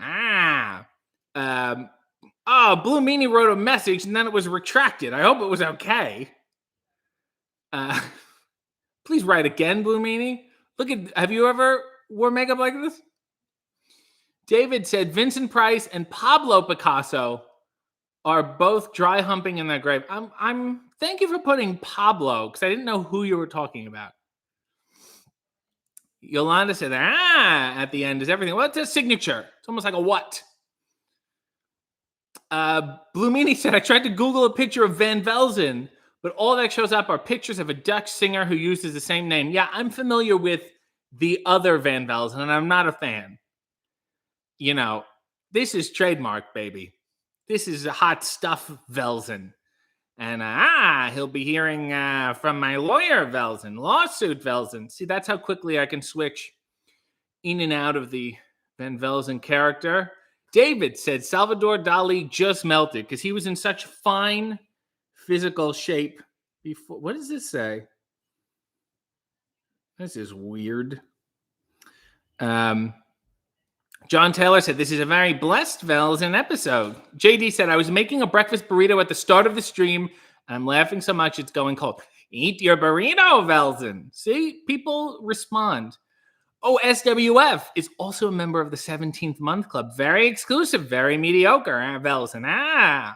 Ah. Blue Meanie wrote a message and then it was retracted. I hope it was okay. Please write again, Blue Meanie. Have you ever wore makeup like this? David said Vincent Price and Pablo Picasso are both dry humping in their grave. Thank you for putting Pablo, because I didn't know who you were talking about. Yolanda said, at the end is everything. What's a signature? It's almost like a what? Blue Meanie said, I tried to Google a picture of VanVelzen, but all that shows up are pictures of a Dutch singer who uses the same name. Yeah, I'm familiar with the other VanVelzen, and I'm not a fan. You know, this is trademark, baby. This is hot stuff, Velsen. And he'll be hearing from my lawyer, Velsen, lawsuit, Velsen. See, that's how quickly I can switch in and out of the VanVelzen character. David said Salvador Dali just melted because he was in such fine physical shape before. What does this say? This is weird. John Taylor said, this is a very blessed Velsen episode. JD said, I was making a breakfast burrito at the start of the stream, and I'm laughing so much it's going cold. Eat your burrito, Velsen. See, people respond. Oh, SWF is also a member of the 17th Month Club. Very exclusive, very mediocre, Velsen.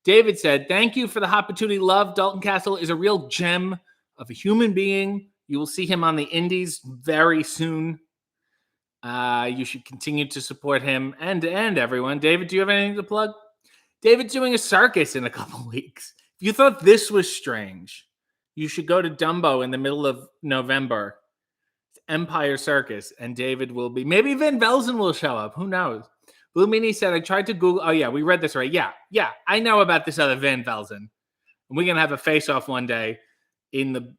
David said, thank you for the hot patootie love. Dalton Castle is a real gem of a human being. You will see him on the indies very soon. You should continue to support him and everyone. David, do you have anything to plug? David's doing a circus in a couple weeks. If you thought this was strange, you should go to Dumbo in the middle of November. It's Empire Circus, and David will be. Maybe VanVelzen will show up. Who knows? Blue Meanie said, I tried to Google. Oh, yeah, we read this right. Yeah, I know about this other VanVelzen. And we're going to have a face-off one day in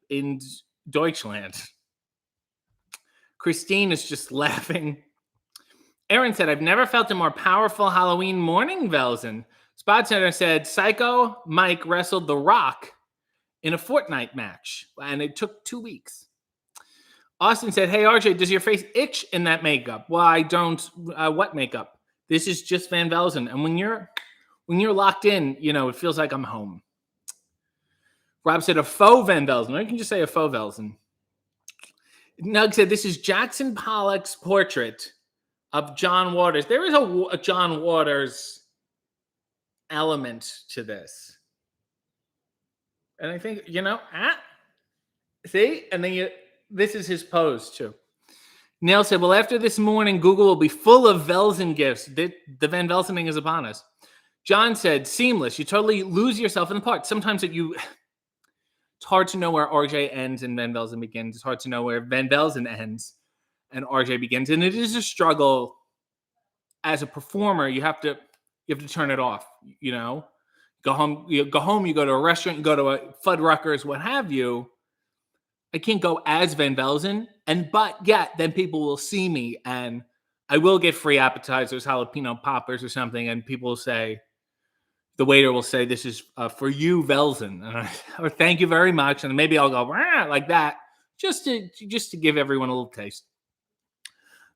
Deutschland. Christine is just laughing. Aaron said, I've never felt a more powerful Halloween morning, Velsen. Spot Center said, Psycho Mike wrestled The Rock in a Fortnite match, and it took 2 weeks. Austin said, hey, RJ, does your face itch in that makeup? Well, I don't. What makeup? This is just VanVelzen. And when you're locked in, it feels like I'm home. Rob said, a faux VanVelzen. Or you can just say a faux Velsen. Nug said, this is Jackson Pollock's portrait of John Waters. There is a John Waters element to this. And I think, see? And then this is his pose, too. Neil said, well, after this morning, Google will be full of Velsen gifts. The VanVelsening is upon us. John said, seamless. You totally lose yourself in the part. Sometimes it's hard to know where RJ ends and VanVelzen begins. It's hard to know where VanVelzen ends and RJ begins. And it is a struggle as a performer. You have to turn it off, Go home, you go to a restaurant, you go to a Fuddruckers, what have you. I can't go as VanVelzen, but then people will see me and I will get free appetizers, jalapeno poppers or something, and people will say, the waiter will say, this is for you, Velsen. Or thank you very much. And maybe I'll go like that just to give everyone a little taste.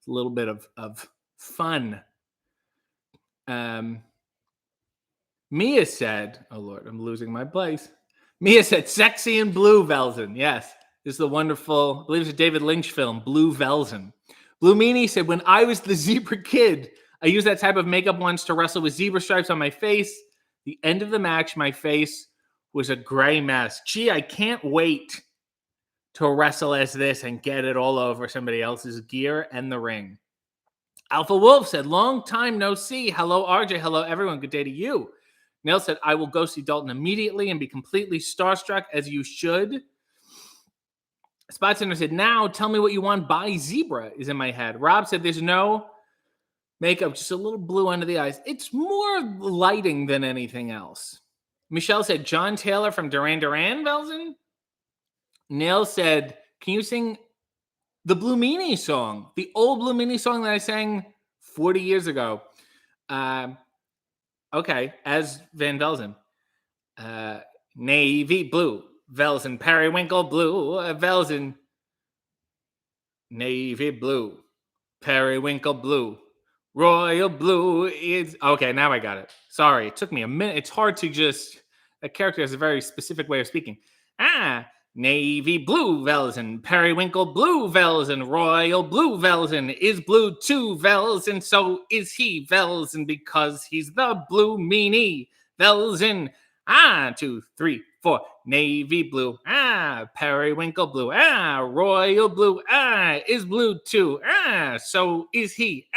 A little bit of fun. Mia said, oh, Lord, I'm losing my place. Mia said, sexy and blue Velsen. Yes, this is the wonderful, I believe it's a David Lynch film, Blue Velsen. Blue Meanie said, when I was the zebra kid, I used that type of makeup once to wrestle with zebra stripes on my face. The end of the match, my face was a gray mess. Gee, I can't wait to wrestle as this and get it all over somebody else's gear and the ring. Alpha Wolf said, long time no see. Hello, RJ. Hello, everyone. Good day to you. Neil said, I will go see Dalton immediately and be completely starstruck, as you should. Spot Center said, now tell me what you want by Zebra is in my head. Rob said, there's no makeup, just a little blue under the eyes. It's more lighting than anything else. Michelle said, John Taylor from Duran Duran, Velsen. Neil said, can you sing the Blue Meanie song? The old Blue Meanie song that I sang 40 years ago. Okay, as VanVelzen. Navy blue, Velsen, periwinkle blue, Velsen. Navy blue, periwinkle blue. Royal blue is okay. Now I got it. Sorry, it took me a minute. It's hard to just. A character has a very specific way of speaking. Navy blue Velsen, periwinkle blue Velsen, royal blue Velsen is blue too Velsen, so is he Velsen because he's the blue meanie Velsen. 2, 3, 4. Navy blue, periwinkle blue, royal blue, is blue too, so is he,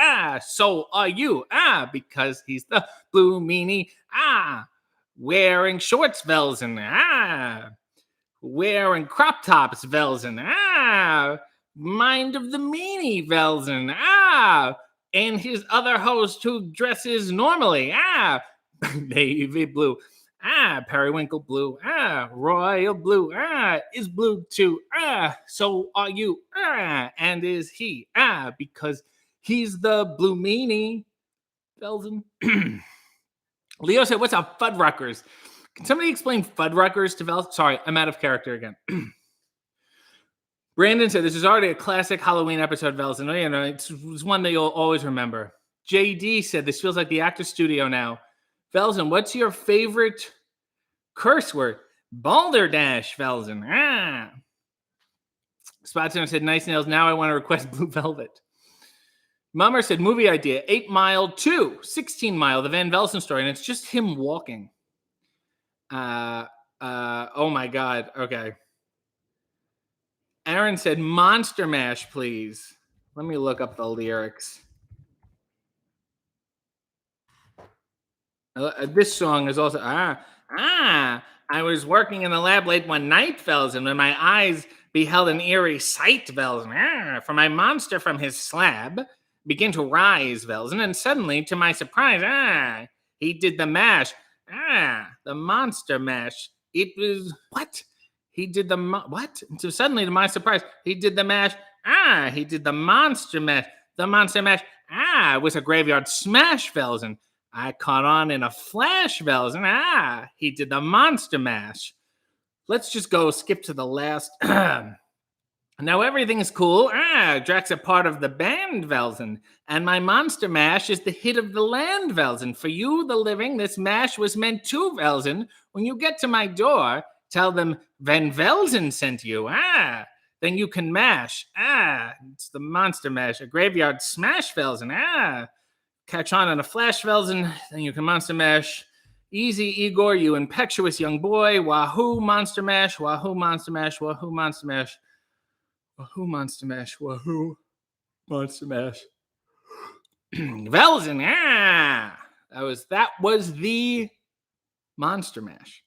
so are you, because he's the blue meanie, wearing shorts Velsen, wearing crop tops Velsen, mind of the meanie Velsen, and his other host who dresses normally, navy blue, periwinkle blue, royal blue, is blue too, so are you, and is he, because he's the blue meanie Velsen. Leo said, what's up, Fuddruckers? Can somebody explain Fuddruckers to Vel? Sorry, I'm out of character again. Brandon said, this is already a classic Halloween episode, Velsen. You know, it's one that you'll always remember. JD said, this feels like the actor studio now. Velsen, what's your favorite curse word? Balderdash, Velsen. Spot Center said, nice nails. Now I want to request Blue Velvet. Mummer said, movie idea, 8 Mile to 16 Mile, the VanVelzen story, and it's just him walking. Oh my God. Okay. Aaron said, Monster Mash, please. Let me look up the lyrics. This song is also, I was working in the lab late one night, Velsen, when my eyes beheld an eerie sight, Velsen. For my monster from his slab began to rise, Velsen, and suddenly, to my surprise, he did the mash. The monster mash. It was, what? He did the, what? So suddenly, to my surprise, he did the mash. He did the monster mash. The monster mash. It was a graveyard smash, Velsen. I caught on in a flash, Velsen. He did the monster mash. Let's just go skip to the last. Now everything is cool. Drax a part of the band, Velsen. And my monster mash is the hit of the land, Velsen. For you, the living, this mash was meant to, Velsen. When you get to my door, tell them VanVelzen sent you. Then you can mash. It's the monster mash. A graveyard smash, Velsen. Catch on in a flash, Velsen. Then you can monster mash. Easy, Igor, you impetuous young boy. Wahoo, monster mash. Wahoo, monster mash. Wahoo, monster mash. Wahoo, monster mash. Wahoo, monster mash. Velsen, that was the monster mash.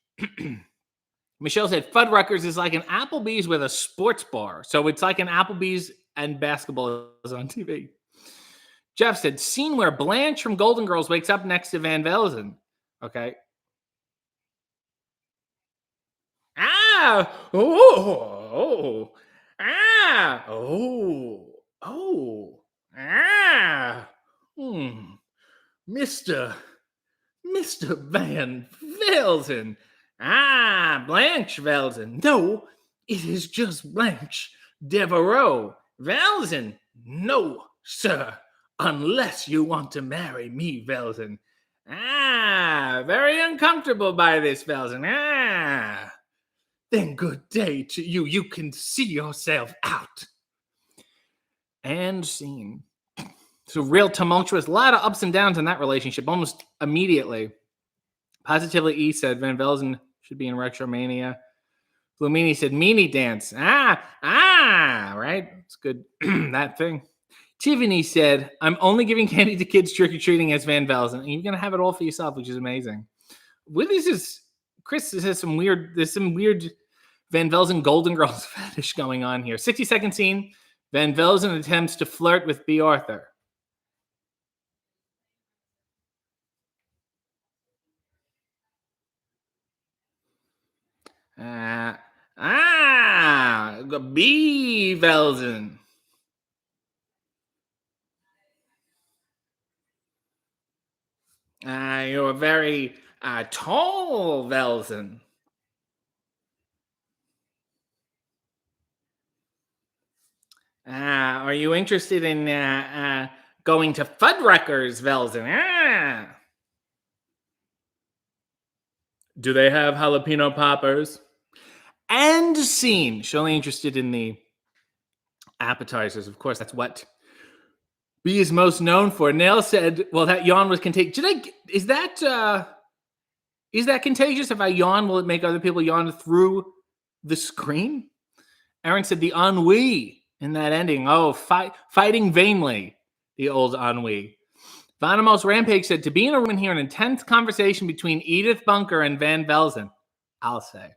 Michelle said Fuddruckers is like an Applebee's with a sports bar. So it's like an Applebee's and basketball is on TV. Jeff said scene where Blanche from Golden Girls wakes up next to VanVelzen. Okay. Mr. VanVelzen. Blanche Velzen. No, it is just Blanche Devereaux. Velzen. No, sir, unless you want to marry me, Velzen. Very uncomfortable by this, Velzen. Then good day to you. You can see yourself out. And scene. So real tumultuous, a lot of ups and downs in that relationship almost immediately. Positively E said VanVelzen should be in Retromania. Flumini said meanie dance. Right? It's good. That thing. Tiffany said, I'm only giving candy to kids trick-or-treating as VanVelzen. And you're going to have it all for yourself, which is amazing. What is this? Chris has some weird VanVelzen Golden Girls fetish going on here. 60-second scene. VanVelzen attempts to flirt with B. Arthur. B. Velzen. You're very tall, Velzen. Are you interested in Going to Fuddruckers,Velzen. Ah. Do they have jalapeno poppers? End scene. She's only interested in the appetizers. Of course, that's what B is most known for. Nail said, well, that yawn was contagious. Is that contagious? If I yawn, will it make other people yawn through the screen? Aaron said the ennui in that ending. Oh, fighting vainly. The old ennui. Vanamos Rampage said, to be in a room and hear an intense conversation between Edith Bunker and VanVelzen. I'll say.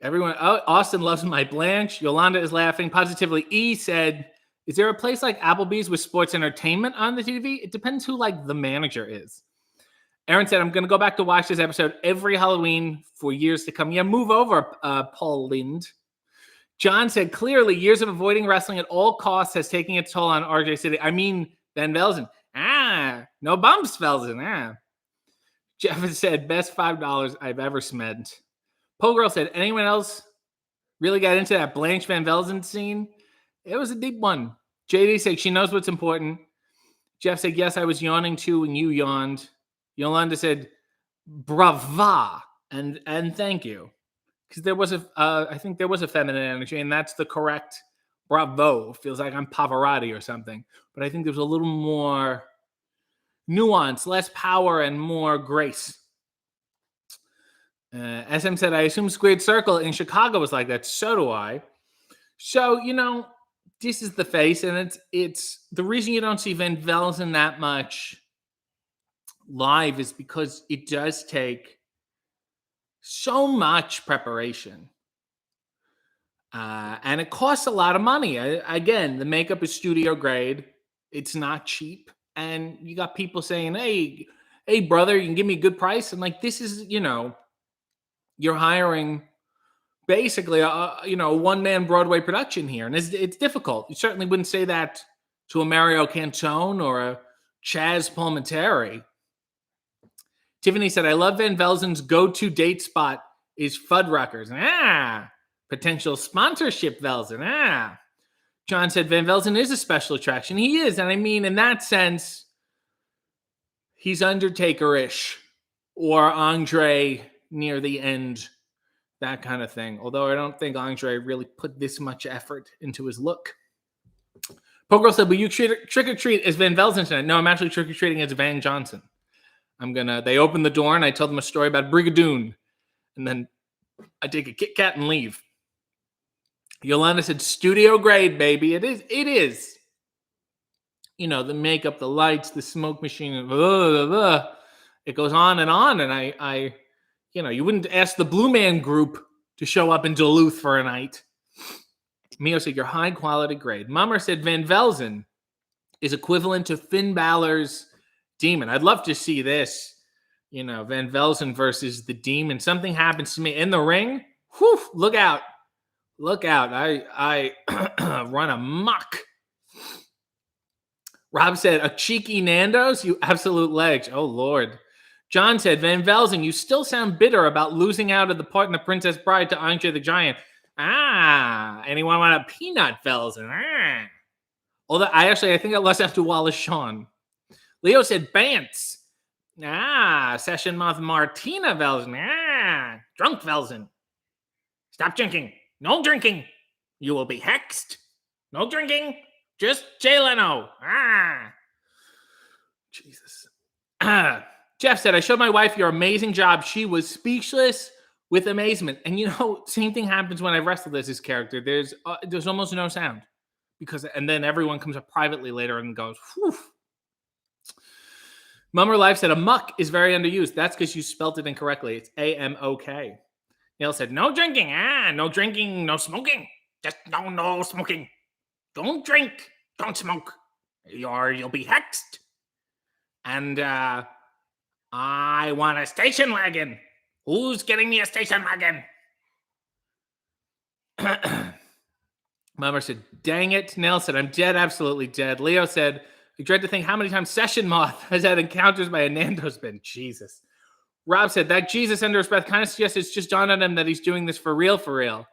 Everyone, Austin loves my Blanche. Yolanda is laughing. Positively E said, is there a place like Applebee's with sports entertainment on the TV? It depends who the manager is. Aaron said, I'm going to go back to watch this episode every Halloween for years to come. Yeah, move over, Paul Lind. John said, clearly, years of avoiding wrestling at all costs has taken its toll on RJ City. I mean, VanVelzen. No bumps, Velsen. Jeff said, best $5 I've ever spent. Poe Girl said, anyone else really got into that Blanche VanVelzen scene? It was a deep one. JD said, she knows what's important. Jeff said, yes, I was yawning too when you yawned. Yolanda said, brava, and thank you. Because there was I think there was a feminine energy, and that's the correct bravo. Feels like I'm Pavarotti or something. But I think there's a little more nuance, less power, and more grace. SM said, I assume Squared Circle in Chicago was like that. So do I. So, this is the face, and it's the reason you don't see VanVelzen that much live is because it does take so much preparation. And it costs a lot of money. Again, the makeup is studio grade. It's not cheap. And you got people saying, hey, brother, you can give me a good price. And this is, you're hiring basically a one-man Broadway production here. And it's difficult. You certainly wouldn't say that to a Mario Cantone or a Chaz Palminteri. Tiffany said, I love VanVelzen's go-to date spot is Fuddruckers. Potential sponsorship, Velsen. John said, VanVelzen is a special attraction. He is. And I mean, in that sense, he's Undertaker-ish or Andre near the end, that kind of thing. Although I don't think Andre really put this much effort into his look. Pogirl said, will you trick-or-treat as VanVelzen tonight? No, I'm actually trick-or-treating as Van Johnson. They open the door and I tell them a story about Brigadoon. And then I take a Kit Kat and leave. Yolanda said, studio grade, baby. It is. The makeup, the lights, the smoke machine. Blah, blah, blah. It goes on. And I you wouldn't ask the Blue Man Group to show up in Duluth for a night. Mio said, your high quality grade. Mummer said, VanVelzen is equivalent to Finn Balor's Demon. I'd love to see this. VanVelzen versus the Demon. Something happens to me in the ring. Whew, look out. I run amok. Rob said, a cheeky Nando's? You absolute legs. Oh, Lord. John said, VanVelzen, you still sound bitter about losing out of the part in The Princess Bride to Andre the Giant. Anyone want a peanut, Velsen? Although I think I lost after Wallace Shawn. Leo said, Bants. Session month Martina Velsen. Drunk Velsen. Stop drinking. No drinking. You will be hexed. No drinking. Just Jay Leno. Jesus. Jeff said, I showed my wife your amazing job. She was speechless with amazement. And same thing happens when I wrestled as this character. There's almost no sound. And then everyone comes up privately later and goes, whew. Mummer Life said, amok is very underused. That's because you spelt it incorrectly. It's A-M-O-K. Neil said, no drinking. No drinking, no smoking. Just no smoking. Don't drink. Don't smoke. You'll be hexed. And I want a station wagon. Who's getting me a station wagon? Mummer said, dang it. Nell said, I'm dead, absolutely dead. Leo said, I dread to think how many times Session Moth has had encounters by a Nando's bin. Jesus. Rob said, that Jesus under his breath kind of suggests it's just dawned on him that he's doing this for real, for real.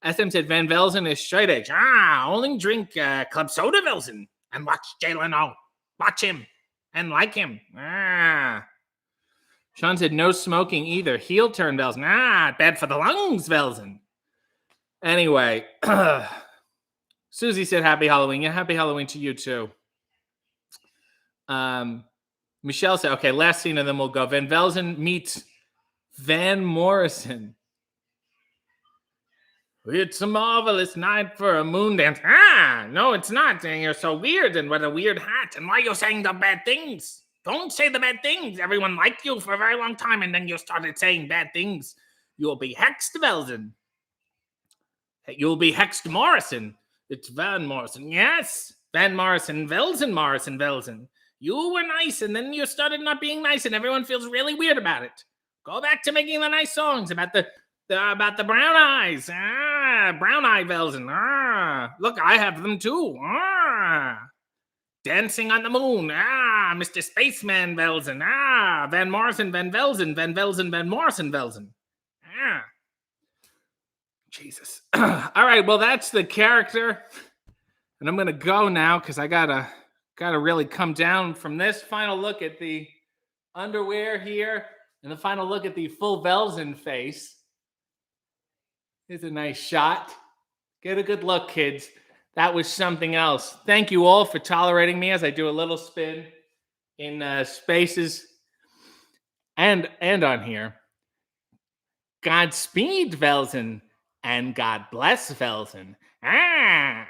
SM said, VanVelzen is straight edge. Only drink club soda, Velsen. and watch Jay Leno. Watch him and like him. Ah. Sean said no smoking either. Heel turn, Velsen. Ah, bad for the lungs, Velsen. Anyway, Susie said happy Halloween. Yeah, happy Halloween to you too. Michelle said, okay, last scene and then we'll go. VanVelzen meets Van Morrison. It's a marvelous night for a moon dance. Ah, no, it's not. And you're so weird, and what a weird hat. And why are you saying the bad things? Don't say the bad things. Everyone liked you for a very long time, and then you started saying bad things. You'll be hexed, Velsen. You'll be hexed, Morrison. It's Van Morrison. Yes, Van Morrison, Velsen. You were nice, and then you started not being nice, and everyone feels really weird about it. Go back to making the nice songs about the brown eyes. Ah, brown eye Velsen. Ah, look, I have them too. Ah, dancing on the moon. Ah, Mr. Spaceman Velsen. Ah, Van Morrison, VanVelzen, Van Morrison Velsen. Ah, Jesus. All right, well, that's the character, and I'm gonna go now because I gotta really come down from this. Final look at the underwear here, and the final look at the full Velsen face. Here's a nice shot. Get a good look, kids. That was something else. Thank you all for tolerating me as I do a little spin in spaces and on here. Godspeed, Velsen, and God bless Velsen. Ah!